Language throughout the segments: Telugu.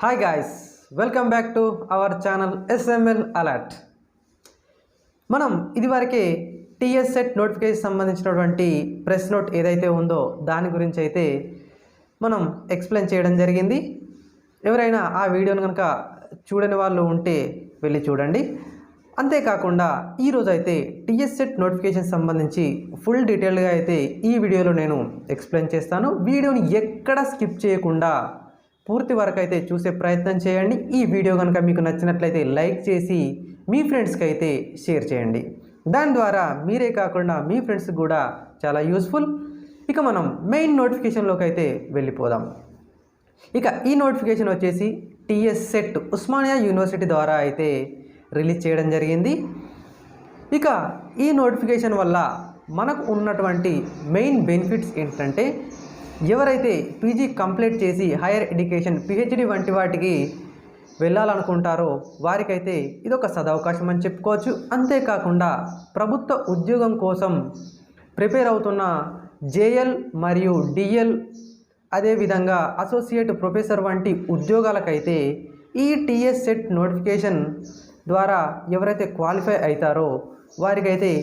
Hi guys, welcome back to our channel SML Alert. మనం ఇదివరకే టీఎస్ సెట్ నోటిఫికేషన్ సంబంధించినటువంటి ప్రెస్ నోట్ ఏదైతే ఉందో దాని గురించి అయితే మనం ఎక్స్ప్లెయిన్ చేయడం జరిగింది. ఎవరైనా ఆ వీడియోను కనుక చూడని వాళ్ళు ఉంటే వెళ్ళి చూడండి. అంతేకాకుండా ఈరోజు అయితే టీఎస్ సెట్ నోటిఫికేషన్ సంబంధించి ఫుల్ డీటెయిల్గా అయితే ఈ వీడియోలో నేను ఎక్స్ప్లెయిన్ చేస్తాను. వీడియోని ఎక్కడ స్కిప్ చేయకుండా పూర్తి వరకు అయితే చూసే ప్రయత్నం చేయండి. ఈ వీడియో కనుక మీకు నచ్చినట్లయితే లైక్ చేసి మీ ఫ్రెండ్స్కి అయితే షేర్ చేయండి. దాని ద్వారా మీరే కాకుండా మీ ఫ్రెండ్స్కి కూడా చాలా యూస్ఫుల్. ఇక మనం మెయిన్ నోటిఫికేషన్లోకి అయితే వెళ్ళిపోదాం. ఇక ఈ నోటిఫికేషన్ వచ్చేసి టీఎస్ సెట్ ఉస్మానియా యూనివర్సిటీ ద్వారా అయితే రిలీజ్ చేయడం జరిగింది. ఇక ఈ నోటిఫికేషన్ వల్ల మనకు ఉన్నటువంటి మెయిన్ బెనిఫిట్స్ ఏంటంటే, ఎవరైతే పీజీ కంప్లీట్ చేసి హైయర్ ఎడ్యుకేషన్ పిహెచ్డి వంటి వాటికి వెళ్ళాలనుకుంటారో వారికైతే ఇదొక సదవకాశం అని చెప్పుకోవచ్చు. అంతేకాకుండా ప్రభుత్వ ఉద్యోగం కోసం ప్రిపేర్ అవుతున్న జేఎల్ మరియు డిఎల్ అదేవిధంగా అసోసియేట్ ప్రొఫెసర్ వంటి ఉద్యోగాలకైతే ఈ టీఎస్ సెట్ నోటిఫికేషన్ ద్వారా ఎవరైతే క్వాలిఫై అవుతారో వారికైతే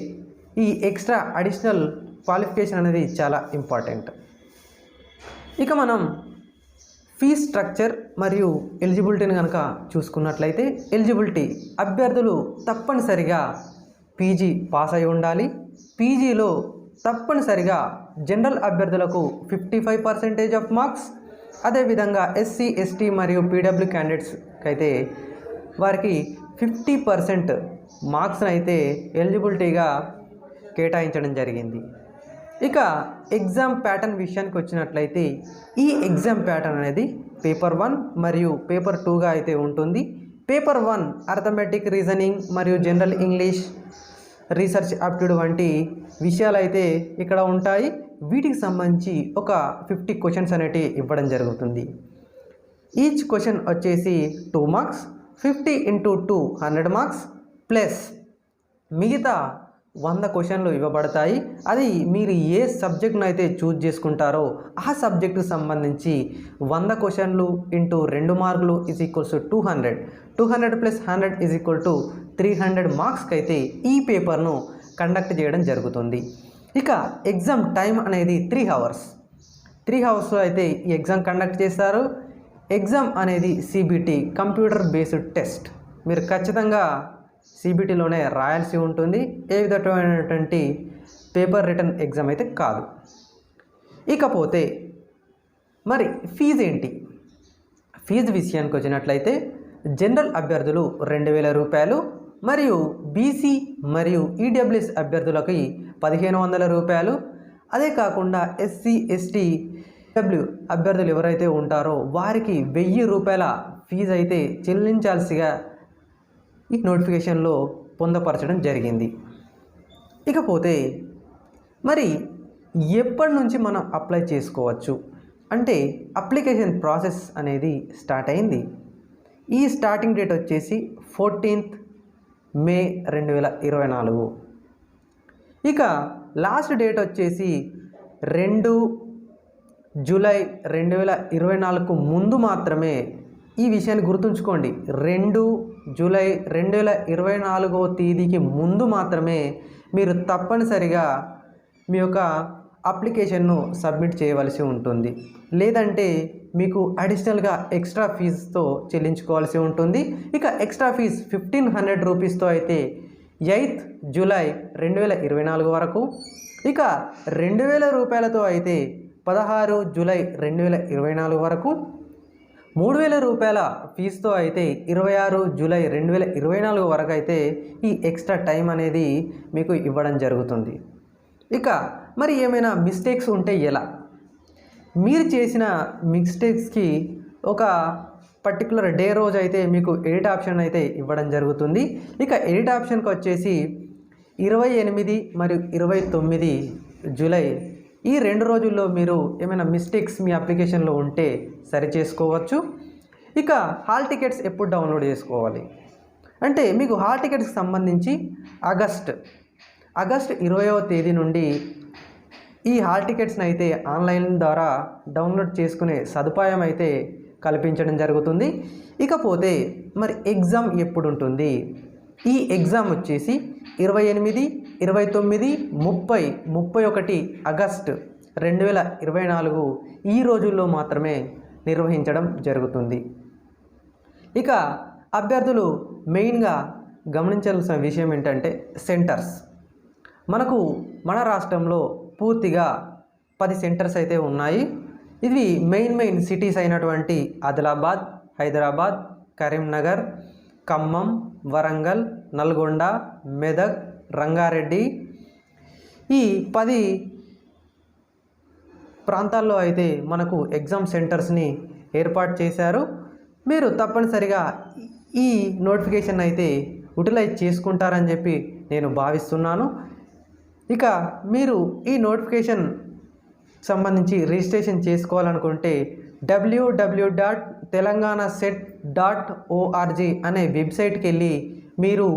ఈ ఎక్స్ట్రా అడిషనల్ క్వాలిఫికేషన్ అనేది చాలా ఇంపార్టెంట్. ఇక మనం ఫీజ్ స్ట్రక్చర్ మరియు ఎలిజిబిలిటీని కనుక చూసుకున్నట్లయితే, ఎలిజిబిలిటీ అభ్యర్థులు తప్పనిసరిగా పీజీ పాస్ అయి ఉండాలి. పీజీలో తప్పనిసరిగా జనరల్ అభ్యర్థులకు 55% ఆఫ్ మార్క్స్, అదేవిధంగా ఎస్సీ ఎస్టీ మరియు పీడబ్ల్యూ క్యాండిడేట్స్కి అయితే వారికి 50% మార్క్స్ని అయితే ఎలిజిబిలిటీగా కేటాయించడం జరిగింది. ఇక ఎగ్జామ్ ప్యాటర్న్ విషయానికి వచ్చినట్లయితే, ఈ ఎగ్జామ్ ప్యాటర్న్ అనేది పేపర్ 1 మరియు పేపర్ 2గా అయితే ఉంటుంది. పేపర్ 1 అర్థమెటిక్, రీజనింగ్ మరియు జనరల్ ఇంగ్లీష్, రీసెర్చ్ ఆప్టిట్యూడ్ వంటి విషయాలు అయితే ఇక్కడ ఉంటాయి. వీటికి సంబంధించి ఒక 50 క్వశ్చన్స్ అనేటివి ఇవ్వడం జరుగుతుంది. ఈచ్ క్వశ్చన్ వచ్చేసి 2 మార్క్స్, 50 × 2 100 మార్క్స్ ప్లస్ మిగతా 100 క్వశ్చన్లు ఇవ్వబడతాయి. అది మీరు ఏ సబ్జెక్ట్ను అయితే చూజ్ చేసుకుంటారో ఆ సబ్జెక్టుకు సంబంధించి 100 క్వశ్చన్లు ఇంటూ 2 మార్కులు = 200. 200 + 100 = 300 మార్క్స్కి అయితే ఈ పేపర్ను కండక్ట్ చేయడం జరుగుతుంది. ఇక ఎగ్జామ్ టైం అనేది 3 అవర్స్. 3 అవర్స్లో అయితే ఈ ఎగ్జామ్ కండక్ట్ చేస్తారు. ఎగ్జామ్ అనేది సిబిటి కంప్యూటర్ బేస్డ్ టెస్ట్. మీరు ఖచ్చితంగా సిబిటిలోనే రాయాల్సి ఉంటుంది. ఏ విధమైనటువంటి పేపర్ రిటర్న్ ఎగ్జామ్ అయితే కాదు. ఇకపోతే మరి ఫీజు ఏంటి? ఫీజు విషయానికి వచ్చినట్లయితే, జనరల్ అభ్యర్థులు 2000 రూపాయలు మరియు బీసీ మరియు ఈడబ్ల్యూఎస్ అభ్యర్థులకి 1500 రూపాయలు. అదే కాకుండా ఎస్సీ ఎస్టీ డబ్ల్యూ అభ్యర్థులు ఎవరైతే ఉంటారో వారికి 1000 రూపాయల ఫీజు అయితే చెల్లించాల్సిగా ఈ నోటిఫికేషన్లో పొందపరచడం జరిగింది. ఇకపోతే మరి ఎప్పటి నుంచి మనం అప్లై చేసుకోవచ్చు అంటే, అప్లికేషన్ ప్రాసెస్ అనేది స్టార్ట్ అయింది. ఈ స్టార్టింగ్ డేట్ వచ్చేసి 14th మే 2024. ఇక లాస్ట్ డేట్ వచ్చేసి 2 జూలై 2024 ముందు మాత్రమే. ఈ విషయాన్ని గుర్తుంచుకోండి, 2 జూలై 2024 తేదీకి ముందు మాత్రమే మీరు తప్పనిసరిగా మీ యొక్క అప్లికేషన్ను సబ్మిట్ చేయవలసి ఉంటుంది. లేదంటే మీకు అడిషనల్గా ఎక్స్ట్రా ఫీజుతో చెల్లించుకోవాల్సి ఉంటుంది. ఇక ఎక్స్ట్రా ఫీజ్ 1500 రూపీస్తో అయితే 8th జూలై 2024 వరకు, ఇక 2000 రూపాయలతో అయితే 16 జూలై 2024 వరకు, 3000 రూపాయల ఫీజుతో అయితే 26 జూలై 2024 వరకు అయితే ఈ ఎక్స్ట్రా టైం అనేది మీకు ఇవ్వడం జరుగుతుంది. ఇక మరి ఏమైనా మిస్టేక్స్ ఉంటే ఎలా? మీరు చేసిన మిస్టేక్స్కి ఒక పర్టికులర్ డే రోజు అయితే మీకు ఎడిట్ ఆప్షన్ అయితే ఇవ్వడం జరుగుతుంది. ఇక ఎడిట్ ఆప్షన్కి వచ్చేసి 28 మరియు 29 జూలై ఈ 2 రోజుల్లో మీరు ఏమైనా మిస్టేక్స్ మీ అప్లికేషన్లో ఉంటే సరి చేసుకోవచ్చు. ఇక హాల్ టికెట్స్ ఎప్పుడు డౌన్లోడ్ చేసుకోవాలి అంటే, మీకు హాల్ టికెట్స్కి సంబంధించి ఆగస్ట్ 20వ తేదీ నుండి ఈ హాల్ టికెట్స్ని అయితే ఆన్లైన్ ద్వారా డౌన్లోడ్ చేసుకునే సదుపాయం అయితే కల్పించడం జరుగుతుంది. ఇకపోతే మరి ఎగ్జామ్ ఎప్పుడు ఉంటుంది? ఈ ఎగ్జామ్ వచ్చేసి 28, 29, 30, 31 ఆగస్టు 2024 ఈ రోజుల్లో మాత్రమే నిర్వహించడం జరుగుతుంది. ఇక అభ్యర్థులు మెయిన్గా గమనించాల్సిన విషయం ఏంటంటే సెంటర్స్. మనకు మన రాష్ట్రంలో పూర్తిగా 10 సెంటర్స్ అయితే ఉన్నాయి. ఇవి మెయిన్ సిటీస్ అయినటువంటి ఆదిలాబాద్, హైదరాబాద్, కరీంనగర్, ఖమ్మం, వరంగల్, నల్గొండ, మెదక్, రంగారెడ్డి ఈ 10 ప్రాంతాల్లో అయితే మనకు ఎగ్జామ్ సెంటర్స్ని ఏర్పాటు చేశారు. మీరు తప్పనిసరిగా ఈ నోటిఫికేషన్ అయితే యూటిలైజ్ చేసుకుంటారని చెప్పి నేను భావిస్తున్నాను. ఇక మీరు ఈ నోటిఫికేషన్ సంబంధించి రిజిస్ట్రేషన్ చేసుకోవాలనుకుంటే www.telanganaset.org అనే వెబ్సైట్కి వెళ్ళి మీరు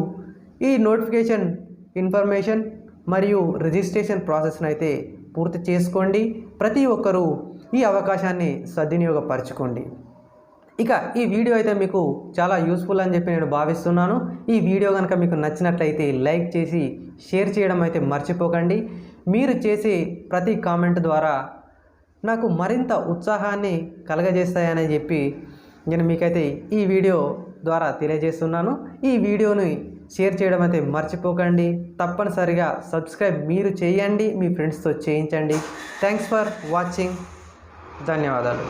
ఈ నోటిఫికేషన్ ఇన్ఫర్మేషన్ మరియు రిజిస్ట్రేషన్ ప్రాసెస్ను అయితే పూర్తి చేసుకోండి. ప్రతి ఒక్కరూ ఈ అవకాశాన్ని సద్వినియోగపరచుకోండి. ఇక ఈ వీడియో అయితే మీకు చాలా యూస్ఫుల్ అని చెప్పి నేను భావిస్తున్నాను. ఈ వీడియో కనుక మీకు నచ్చినట్లయితే లైక్ చేసి షేర్ చేయడం అయితే మర్చిపోకండి. మీరు చేసే ప్రతి కామెంట్ ద్వారా నాకు మరింత ఉత్సాహాన్ని కలగజేస్తాయని చెప్పి నేను మీకైతే ఈ వీడియో ద్వారా తెలియజేస్తున్నాను. ఈ వీడియోని షేర్ చేయడం అయితే మర్చిపోకండి. తప్పనిసరిగా సబ్స్క్రైబ్ మీరు చేయండి, మీ ఫ్రెండ్స్తో చేయించండి. Thanks for watching. ధన్యవాదాలు.